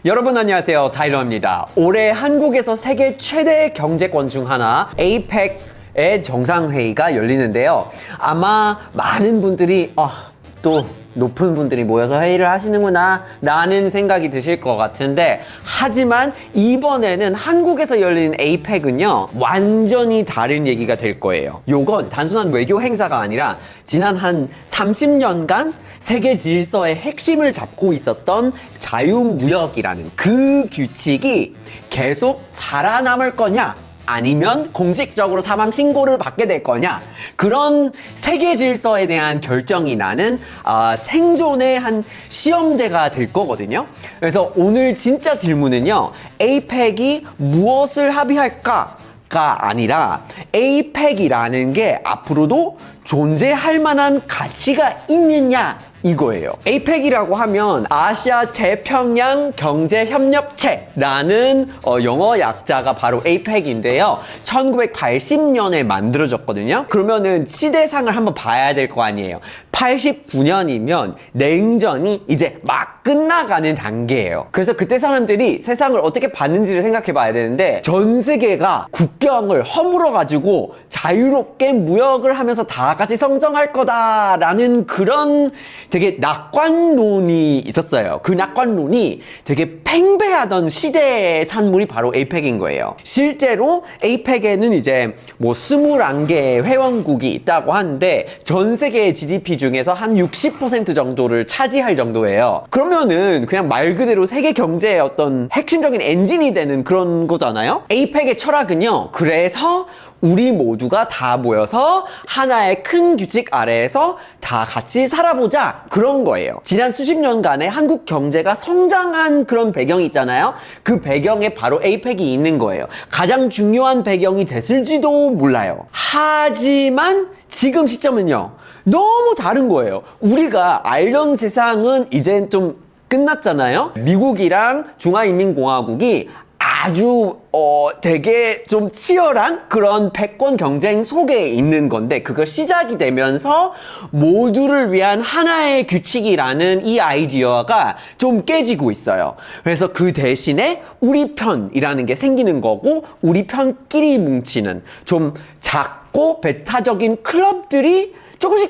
여러분 안녕하세요, 타이러입니다. 올해 한국에서 세계 최대 경제권 중 하나 APEC의 정상회의가 열리는데요. 아마 많은 분들이 또 높은 분들이 모여서 회의를 하시는구나 라는 생각이 드실 것 같은데, 하지만 이번에는 한국에서 열리는 APEC은요 완전히 다른 얘기가 될 거예요. 요건 단순한 외교 행사가 아니라 지난 한 30년간 세계 질서의 핵심을 잡고 있었던 자유무역이라는 그 규칙이 계속 살아남을 거냐, 아니면 공식적으로 사망 신고를 받게 될 거냐, 그런 세계 질서에 대한 결정이 나는 생존의 한 시험대가 될 거거든요. 그래서 오늘 진짜 질문은요, APEC이 무엇을 합의할까? 가 아니라 APEC이라는 게 앞으로도 존재할 만한 가치가 있느냐, 이거예요. APEC이라고 하면 아시아 태평양 경제협력체라는 영어 약자가 바로 APEC인데요. 1980년에 만들어졌거든요. 그러면은 시대상을 한번 봐야 될 거 아니에요. 89년이면 냉전이 이제 막 끝나가는 단계예요. 그래서 그때 사람들이 세상을 어떻게 봤는지를 생각해 봐야 되는데, 전 세계가 국경을 허물어 가지고 자유롭게 무역을 하면서 다 같이 성장할 거다라는 그런 되게 낙관론이 있었어요. 그 낙관론이 되게 팽배하던 시대의 산물이 바로 APEC인 거예요. 실제로 APEC에는 이제 뭐 21개의 회원국이 있다고 하는데, 전 세계의 GDP 중에서 한 60% 정도를 차지할 정도예요. 그러면은 그냥 말 그대로 세계 경제의 어떤 핵심적인 엔진이 되는 그런 거잖아요. APEC의 철학은요, 그래서 우리 모두가 다 모여서 하나의 큰 규칙 아래에서 다 같이 살아보자, 그런 거예요. 지난 수십 년간의 한국 경제가 성장한 그런 배경이 있잖아요. 그 배경에 바로 APEC이 있는 거예요. 가장 중요한 배경이 됐을지도 몰라요. 하지만 지금 시점은요 너무 다른 거예요. 우리가 알던 세상은 이젠 좀 끝났잖아요. 미국이랑 중화인민공화국이 아주 되게 좀 치열한 그런 패권 경쟁 속에 있는 건데, 그거 시작이 되면서 모두를 위한 하나의 규칙이라는 이 아이디어가 좀 깨지고 있어요. 그래서 그 대신에 우리 편이라는 게 생기는 거고, 우리 편끼리 뭉치는 좀 작고 배타적인 클럽들이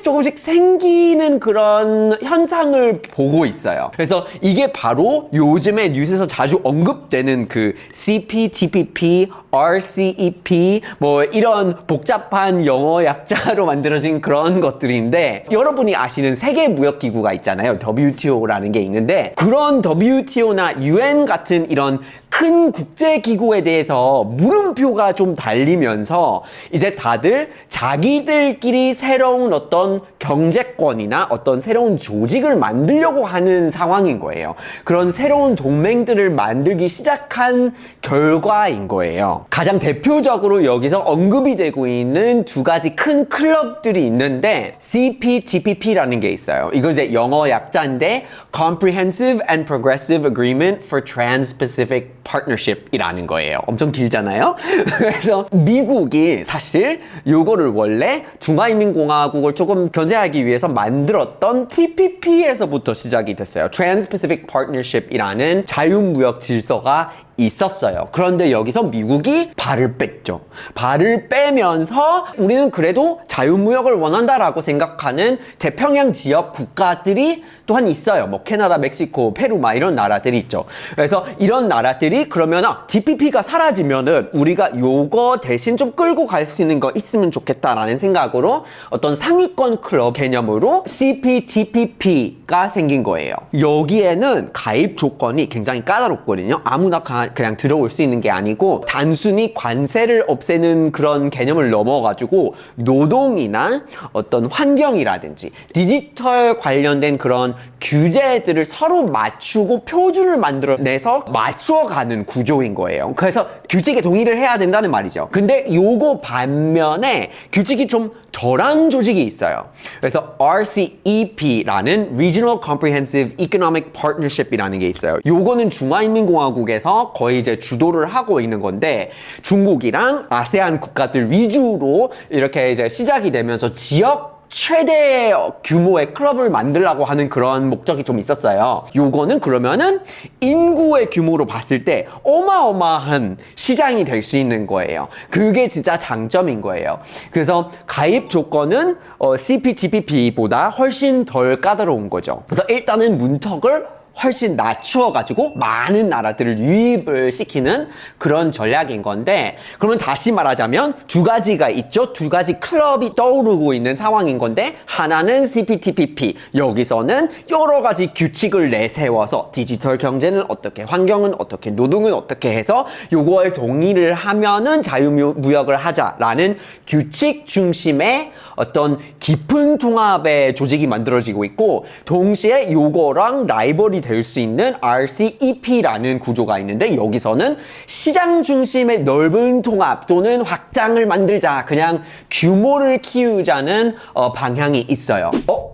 조금씩 생기는 그런 현상을 보고 있어요. 그래서 이게 바로 요즘에 뉴스에서 자주 언급되는 그 CPTPP, RCEP 뭐 이런 복잡한 영어 약자로 만들어진 그런 것들인데, 여러분이 아시는 세계무역기구가 있잖아요. WTO라는 게 있는데, 그런 WTO나 UN 같은 이런 큰 국제기구에 대해서 물음표가 좀 달리면서 이제 다들 자기들끼리 새로운 어떤 경제권이나 어떤 새로운 조직을 만들려고 하는 상황인 거예요. 그런 새로운 동맹들을 만들기 시작한 결과인 거예요. 가장 대표적으로 여기서 언급이 되고 있는 두 가지 큰 클럽들이 있는데, CPTPP라는 게 있어요. 이거 이제 영어 약자인데 Comprehensive and Progressive Agreement for Trans-Pacific Partnership 이라는 거예요. 엄청 길잖아요. 그래서 미국이 사실 요거를 원래 중화인민공화국을 조금 견제하기 위해서 만들었던 TPP에서부터 시작이 됐어요. Trans-Pacific Partnership 이라는 자유무역 질서가 있었어요. 그런데 여기서 미국이 발을 뺐죠. 발을 빼면서 우리는 그래도 자유무역을 원한다라고 생각하는 태평양 지역 국가들이 또한 있어요. 뭐 캐나다, 멕시코, 페루 막 이런 나라들이 있죠. 그래서 이런 나라들이 그러면 TPP가 사라지면은 우리가 요거 대신 좀 끌고 갈 수 있는 거 있으면 좋겠다라는 생각으로 어떤 상위권 클럽 개념으로 CPTPP가 생긴 거예요. 여기에는 가입 조건이 굉장히 까다롭거든요. 아무나 그냥 들어올 수 있는 게 아니고, 단순히 관세를 없애는 그런 개념을 넘어가지고 노동이나 어떤 환경이라든지 디지털 관련된 그런 규제들을 서로 맞추고 표준을 만들어내서 맞춰가는 구조인 거예요. 그래서 규칙에 동의를 해야 된다는 말이죠. 근데 요거 반면에 규칙이 좀 덜한 조직이 있어요. 그래서 RCEP라는 Regional Comprehensive Economic Partnership이라는 게 있어요. 요거는 중화인민공화국에서 거의 이제 주도를 하고 있는 건데, 중국이랑 아세안 국가들 위주로 이렇게 이제 시작이 되면서 지역 최대 규모의 클럽을 만들라고 하는 그런 목적이 좀 있었어요. 요거는 그러면은 인구의 규모로 봤을 때 어마어마한 시장이 될 수 있는 거예요. 그게 진짜 장점인 거예요. 그래서 가입 조건은 CPTPP보다 훨씬 덜 까다로운 거죠. 그래서 일단은 문턱을 훨씬 낮추어가지고 많은 나라들을 유입을 시키는 그런 전략인 건데, 그러면 다시 말하자면 두 가지가 있죠. 두 가지 클럽이 떠오르고 있는 상황인 건데, 하나는 CPTPP, 여기서는 여러 가지 규칙을 내세워서 디지털 경제는 어떻게, 환경은 어떻게, 노동은 어떻게 해서 요거에 동의를 하면은 자유무역을 하자라는 규칙 중심의 어떤 깊은 통합의 조직이 만들어지고 있고, 동시에 요거랑 라이벌이 될 수 있는 RCEP라는 구조가 있는데, 여기서는 시장 중심의 넓은 통합 또는 확장을 만들자, 그냥 규모를 키우자는 방향이 있어요.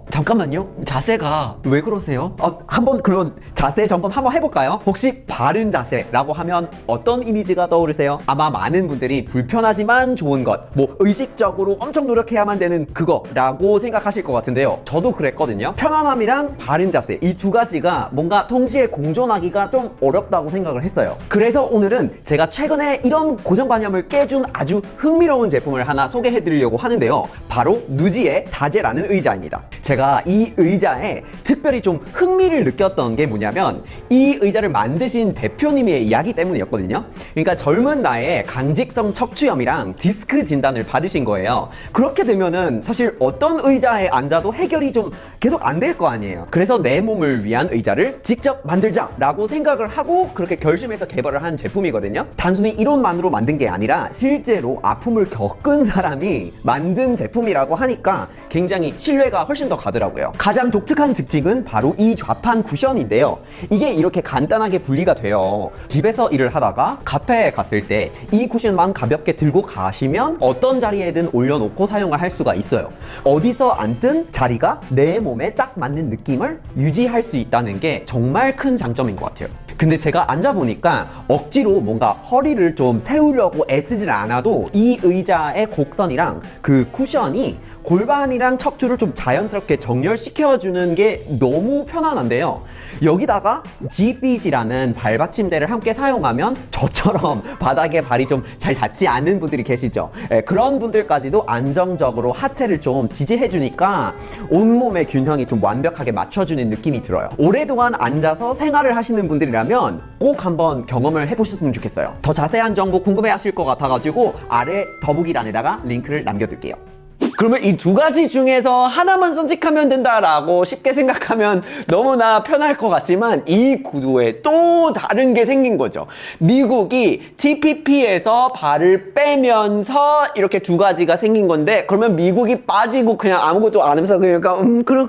잠깐만요. 자세가 왜 그러세요? 한번 그러면 자세 점검 한번 해볼까요? 혹시 바른 자세라고 하면 어떤 이미지가 떠오르세요? 아마 많은 분들이 불편하지만 좋은 것, 뭐 의식적으로 엄청 노력해야만 되는 그거라고 생각하실 것 같은데요. 저도 그랬거든요. 편안함이랑 바른 자세, 이 두 가지가 뭔가 동시에 공존하기가 좀 어렵다고 생각을 했어요. 그래서 오늘은 제가 최근에 이런 고정관념을 깨준 아주 흥미로운 제품을 하나 소개해드리려고 하는데요. 바로 누지의 다제라는 의자입니다. 제가 이 의자에 특별히 좀 흥미를 느꼈던 게 뭐냐면, 이 의자를 만드신 대표님의 이야기 때문이었거든요. 그러니까 젊은 나이에 강직성 척추염이랑 디스크 진단을 받으신 거예요. 그렇게 되면은 사실 어떤 의자에 앉아도 해결이 좀 계속 안 될 거 아니에요. 그래서 내 몸을 위한 의자를 직접 만들자라고 생각을 하고 그렇게 결심해서 개발을 한 제품이거든요. 단순히 이론만으로 만든 게 아니라 실제로 아픔을 겪은 사람이 만든 제품이라고 하니까 굉장히 신뢰가 훨씬 더 가더라고요. 가장 독특한 특징은 바로 이 좌판 쿠션인데요. 이게 이렇게 간단하게 분리가 돼요. 집에서 일을 하다가 카페에 갔을 때 이 쿠션만 가볍게 들고 가시면 어떤 자리에든 올려놓고 사용을 할 수가 있어요. 어디서 앉든 자리가 내 몸에 딱 맞는 느낌을 유지할 수 있다는 게 정말 큰 장점인 것 같아요. 근데 제가 앉아보니까 억지로 뭔가 허리를 좀 세우려고 애쓰질 않아도 이 의자의 곡선이랑 그 쿠션이 골반이랑 척추를 좀 자연스럽게 정렬시켜주는 게 너무 편안한데요. 여기다가 G-Fit이라는 발받침대를 함께 사용하면 저처럼 바닥에 발이 좀 잘 닿지 않는 분들이 계시죠. 그런 분들까지도 안정적으로 하체를 좀 지지해주니까 온몸의 균형이 좀 완벽하게 맞춰주는 느낌이 들어요. 오랫동안 앉아서 생활을 하시는 분들이라면 꼭 한번 경험을 해보셨으면 좋겠어요. 더 자세한 정보 궁금해하실 것 같아가지고 아래 더보기란에다가 링크를 남겨둘게요. 그러면 이 두 가지 중에서 하나만 선택하면 된다라고 쉽게 생각하면 너무나 편할 것 같지만, 이 구도에 또 다른 게 생긴 거죠. 미국이 TPP에서 발을 빼면서 이렇게 두 가지가 생긴 건데, 그러면 미국이 빠지고 그냥 아무것도 안 하면서 그러니까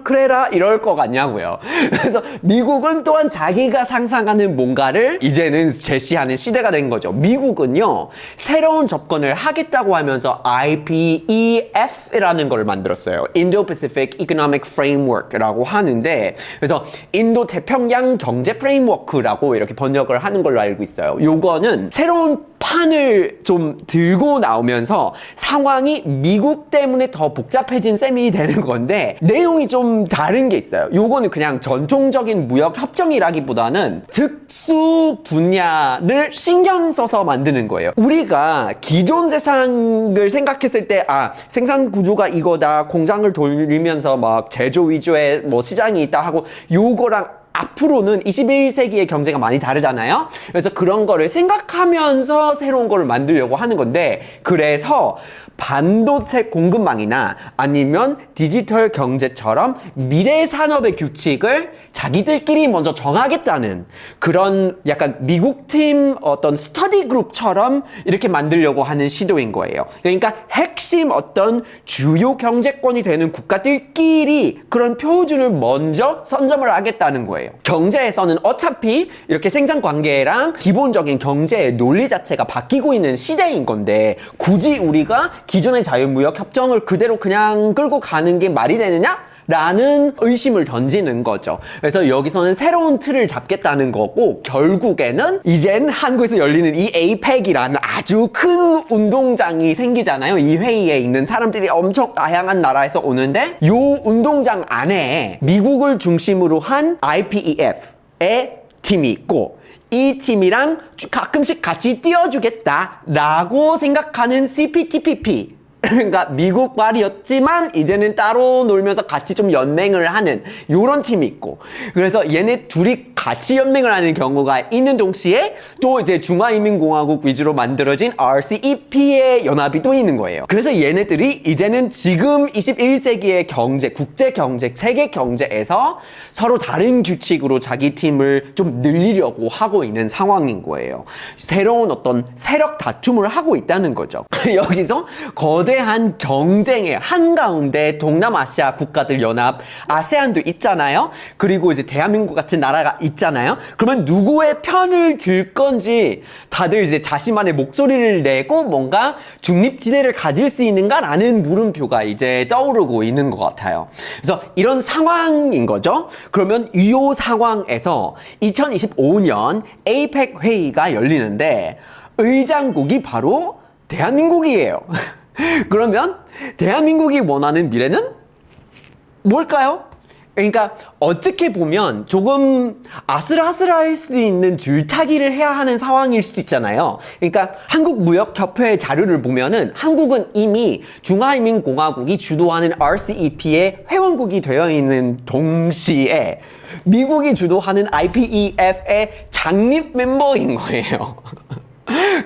그래라 이럴 것 같냐고요. 그래서 미국은 또한 자기가 상상하는 뭔가를 이제는 제시하는 시대가 된 거죠. 미국은요, 새로운 접근을 하겠다고 하면서 IPEF 라는 걸 만들었어요. Indo-Pacific Economic Framework라고 하는데, 그래서 인도 태평양 경제 프레임워크라고 이렇게 번역을 하는 걸로 알고 있어요. 요거는 새로운 판을 좀 들고 나오면서 상황이 미국 때문에 더 복잡해진 셈이 되는 건데, 내용이 좀 다른 게 있어요. 요거는 그냥 전통적인 무역 협정이라기보다는 특수 분야를 신경 써서 만드는 거예요. 우리가 기존 세상을 생각했을 때, 생산 구조가 이거다, 공장을 돌리면서 막 제조 위주의 뭐 시장이 있다 하고, 요거랑 앞으로는 21세기의 경제가 많이 다르잖아요. 그래서 그런 거를 생각하면서 새로운 거를 만들려고 하는 건데, 그래서 반도체 공급망이나 아니면 디지털 경제처럼 미래 산업의 규칙을 자기들끼리 먼저 정하겠다는 그런 약간 미국 팀 어떤 스터디 그룹처럼 이렇게 만들려고 하는 시도인 거예요. 그러니까 핵심 어떤 주요 경제권이 되는 국가들끼리 그런 표준을 먼저 선점을 하겠다는 거예요. 경제에서는 어차피 이렇게 생산 관계랑 기본적인 경제의 논리 자체가 바뀌고 있는 시대인 건데, 굳이 우리가 기존의 자유무역 협정을 그대로 그냥 끌고 가는 게 말이 되느냐? 라는 의심을 던지는 거죠. 그래서 여기서는 새로운 틀을 잡겠다는 거고, 결국에는 이젠 한국에서 열리는 이 APEC이라는 아주 큰 운동장이 생기잖아요. 이 회의에 있는 사람들이 엄청 다양한 나라에서 오는데, 이 운동장 안에 미국을 중심으로 한 IPEF의 팀이 있고, 이 팀이랑 가끔씩 같이 뛰어주겠다라고 생각하는 CPTPP, 그러니까 미국 말이었지만 이제는 따로 놀면서 같이 좀 연맹을 하는 요런 팀이 있고, 그래서 얘네 둘이 같이 연맹을 하는 경우가 있는 동시에 또 이제 중화인민공화국 위주로 만들어진 RCEP의 연합이 또 있는 거예요. 그래서 얘네들이 이제는 지금 21세기의 경제, 국제 경제, 세계 경제에서 서로 다른 규칙으로 자기 팀을 좀 늘리려고 하고 있는 상황인 거예요. 새로운 어떤 세력 다툼을 하고 있다는 거죠. 여기서 거대한 경쟁의 한가운데 동남아시아 국가들 연합, 아세안도 있잖아요. 그리고 이제 대한민국 같은 나라가 있잖아요. 그러면 누구의 편을 들 건지 다들 이제 자신만의 목소리를 내고 뭔가 중립지대를 가질 수 있는가라는 물음표가 이제 떠오르고 있는 것 같아요. 그래서 이런 상황인 거죠. 그러면 이 상황에서 2025년 APEC 회의가 열리는데 의장국이 바로 대한민국이에요. 그러면 대한민국이 원하는 미래는 뭘까요? 그러니까 어떻게 보면 조금 아슬아슬할 수 있는 줄타기를 해야 하는 상황일 수도 있잖아요. 그러니까 한국무역협회 자료를 보면은 한국은 이미 중화인민공화국이 주도하는 RCEP의 회원국이 되어 있는 동시에 미국이 주도하는 IPEF의 장립 멤버인 거예요.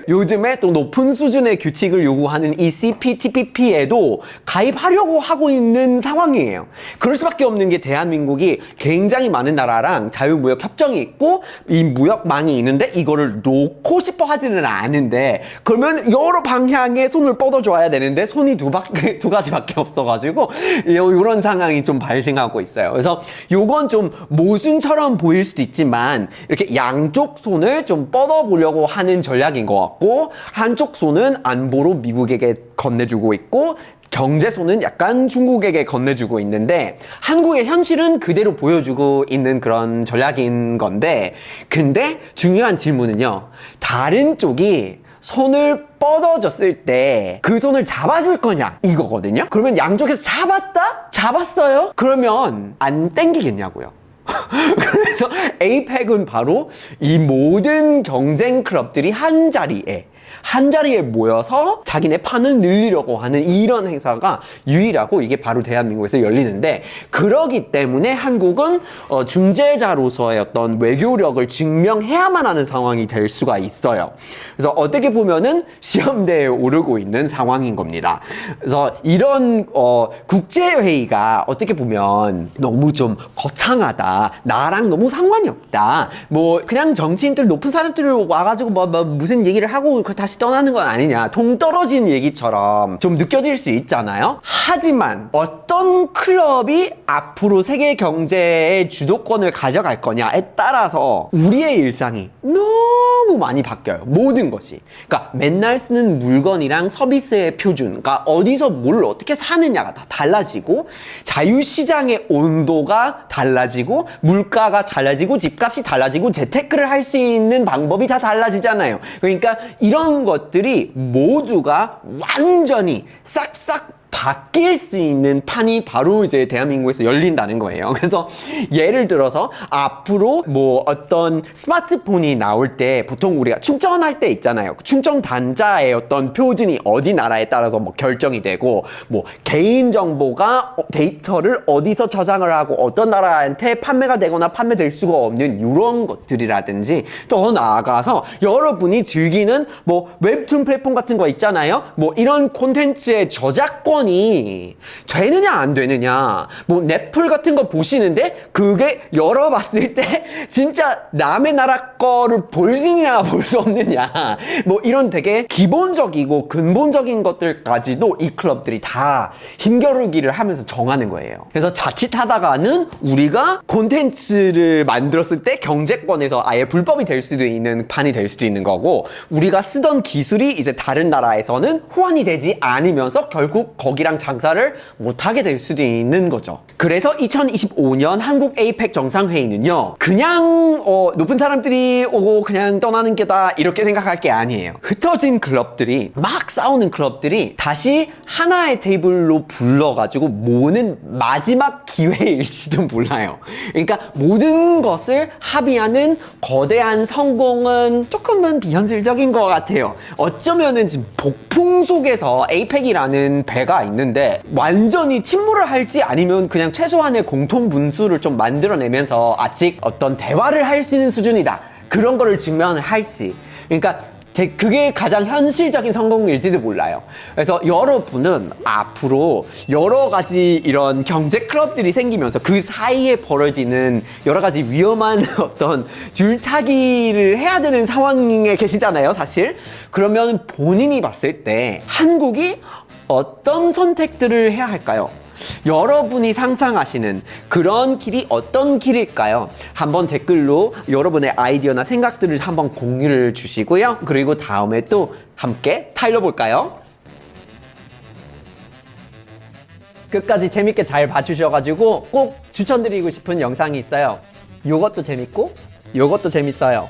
요즘에 또 높은 수준의 규칙을 요구하는 이 CPTPP에도 가입하려고 하고 있는 상황이에요. 그럴 수밖에 없는 게 대한민국이 굉장히 많은 나라랑 자유무역 협정이 있고 이 무역망이 있는데 이거를 놓고 싶어 하지는 않은데, 그러면 여러 방향에 손을 뻗어줘야 되는데 손이 두 가지밖에 없어가지고 이런 상황이 좀 발생하고 있어요. 그래서 요건 좀 모순처럼 보일 수도 있지만 이렇게 양쪽 손을 좀 뻗어보려고 하는 전략인 것 같고, 한쪽 손은 안보로 미국에게 건네주고 있고 경제손은 약간 중국에게 건네주고 있는데, 한국의 현실은 그대로 보여주고 있는 그런 전략인 건데, 근데 중요한 질문은요, 다른 쪽이 손을 뻗어줬을 때 그 손을 잡아줄 거냐 이거거든요. 그러면 양쪽에서 잡았어요? 그러면 안 땡기겠냐고요. 그래서 APEC은 바로 이 모든 경쟁 클럽들이 한 자리에 모여서 자기네 판을 늘리려고 하는 이런 행사가 유일하고, 이게 바로 대한민국에서 열리는데, 그러기 때문에 한국은 중재자로서의 어떤 외교력을 증명해야만 하는 상황이 될 수가 있어요. 그래서 어떻게 보면은 시험대에 오르고 있는 상황인 겁니다. 그래서 이런 국제회의가 어떻게 보면 너무 좀 거창하다, 나랑 너무 상관이 없다, 뭐 그냥 정치인들 높은 사람들이 와가지고 뭐 무슨 얘기를 하고 다시 떠나는 건 아니냐, 동떨어진 얘기처럼 좀 느껴질 수 있잖아요. 하지만 어떤 클럽이 앞으로 세계 경제의 주도권을 가져갈 거냐에 따라서 우리의 일상이 너무 많이 바뀌어요. 모든 것이. 그러니까 맨날 쓰는 물건이랑 서비스의 표준, 그러니까 어디서 뭘 어떻게 사느냐가 다 달라지고, 자유시장의 온도가 달라지고, 물가가 달라지고, 집값이 달라지고, 재테크를 할 수 있는 방법이 다 달라지잖아요. 그러니까 이런 것들이 모두가 완전히 싹싹 바뀔 수 있는 판이 바로 이제 대한민국에서 열린다는 거예요. 그래서 예를 들어서 앞으로 뭐 어떤 스마트폰이 나올 때 보통 우리가 충전할 때 있잖아요. 충전 단자의 어떤 표준이 어디 나라에 따라서 뭐 결정이 되고, 뭐 개인정보가 데이터를 어디서 저장을 하고 어떤 나라한테 판매가 되거나 판매될 수가 없는 이런 것들이라든지, 더 나아가서 여러분이 즐기는 뭐 웹툰 플랫폼 같은 거 있잖아요. 뭐 이런 콘텐츠의 저작권 이 되느냐 안 되느냐, 뭐 넷플 같은 거 보시는데 그게 열어봤을 때 진짜 남의 나라 거를 볼 수 있느냐 볼 수 없느냐, 뭐 이런 되게 기본적이고 근본적인 것들까지도 이 클럽들이 다 힘겨루기를 하면서 정하는 거예요. 그래서 자칫하다가는 우리가 콘텐츠를 만들었을 때 경제권에서 아예 불법이 될 수도 있는 판이 될 수도 있는 거고, 우리가 쓰던 기술이 이제 다른 나라에서는 호환이 되지 않으면서 결국 거기랑 장사를 못하게 될 수도 있는 거죠. 그래서 2025년 한국 에이펙 정상회의는요, 그냥 높은 사람들이 오고 그냥 떠나는 게다 이렇게 생각할 게 아니에요. 흩어진 클럽들이, 막 싸우는 클럽들이 다시 하나의 테이블로 불러가지고 모으는 마지막 기회일지도 몰라요. 그러니까 모든 것을 합의하는 거대한 성공은 조금은 비현실적인 것 같아요. 어쩌면은 지금 폭풍 속에서 에이펙이라는 배가 있는데 완전히 침몰을 할지 아니면 그냥 최소한의 공통 분수를 좀 만들어내면서 아직 어떤 대화를 할 수 있는 수준이다, 그런 거를 증명을 할지, 그러니까 그게 가장 현실적인 성공일지도 몰라요. 그래서 여러분은 앞으로 여러 가지 이런 경제 클럽들이 생기면서 그 사이에 벌어지는 여러 가지 위험한 어떤 줄타기를 해야 되는 상황에 계시잖아요, 사실. 그러면 본인이 봤을 때 한국이 어떤 선택들을 해야 할까요? 여러분이 상상하시는 그런 길이 어떤 길일까요? 한번 댓글로 여러분의 아이디어나 생각들을 한번 공유를 주시고요. 그리고 다음에 또 함께 타일러 볼까요? 끝까지 재밌게 잘 봐주셔가지고 꼭 추천드리고 싶은 영상이 있어요. 요것도 재밌고 요것도 재밌어요.